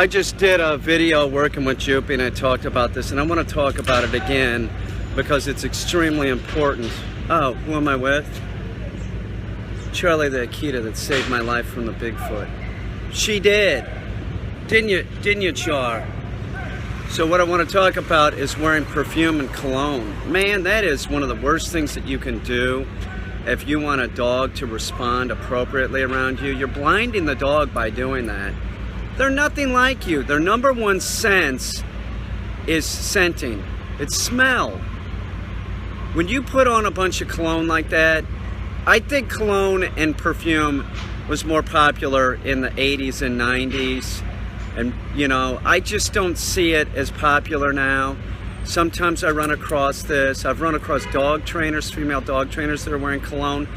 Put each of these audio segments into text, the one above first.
I just did a video working with Joopy and I talked about this, and I want to talk about it again because it's extremely important. Oh, who am I with? Charlie the Akita that saved my life from the Bigfoot. She did. Didn't you, Char? So what I want to talk about is wearing perfume and cologne. Man, that is one of the worst things that you can do if you want a dog to respond appropriately around you. You're blinding the dog by doing that. They're nothing like you. Their number one sense is scenting. It's smell. When you put on a bunch of cologne like that, I think cologne and perfume was more popular in the 80s and 90s. And, you know, I just don't see it as popular now. Sometimes I run across this. I've run across dog trainers, female dog trainers that are wearing cologne.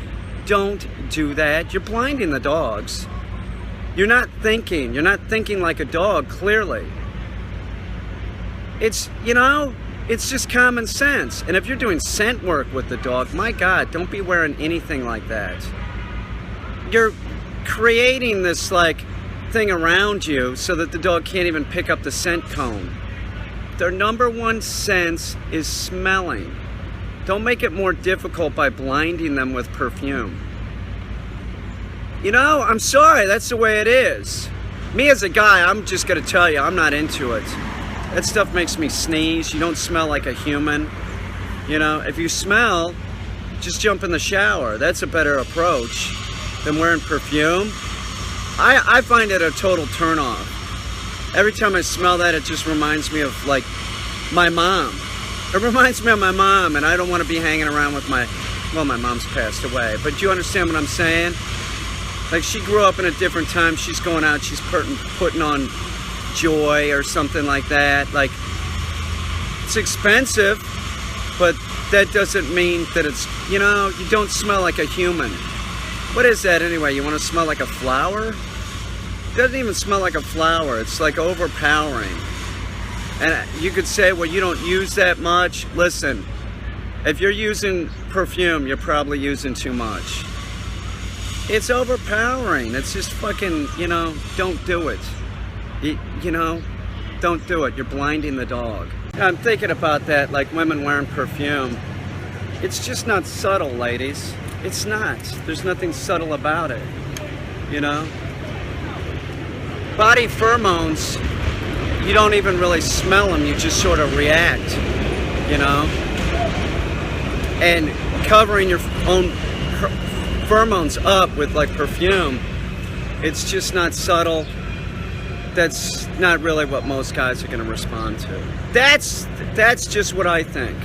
Don't do that. You're blinding the dogs. You're not thinking. You're not thinking like a dog, clearly. It's, you know, it's just common sense. And if you're doing scent work with the dog, my God, don't be wearing anything like that. You're creating this, like, thing around you so that the dog can't even pick up the scent cone. Their number one sense is smelling. Don't make it more difficult by blinding them with perfume. You know, I'm sorry, that's the way it is. Me as a guy, I'm just gonna tell you, I'm not into it. That stuff makes me sneeze. You don't smell like a human. You know, if you smell, just jump in the shower. That's a better approach than wearing perfume. I find it a total turnoff. Every time I smell that, it just reminds me of, like, my mom. It reminds me of my mom, and I don't want to be hanging around with my mom's passed away. But do you understand what I'm saying? Like, she grew up in a different time. She's going out, she's putting on Joy or something like that. Like, it's expensive, but that doesn't mean that it's, you know, you don't smell like a human. What is that anyway? You want to smell like a flower? It doesn't even smell like a flower. It's like overpowering. And you could say, well, you don't use that much. Listen, if you're using perfume, you're probably using too much. It's overpowering. It's just fucking, you know, don't do it. You know, don't do it. You're blinding the dog. I'm thinking about that, like women wearing perfume. It's just not subtle, ladies. It's not. There's nothing subtle about it, you know? Body pheromones, you don't even really smell them, you just sort of react, you know? And covering your own pheromones up with, like, perfume, it's just not subtle. That's not really what most guys are going to respond to. That's just what I think.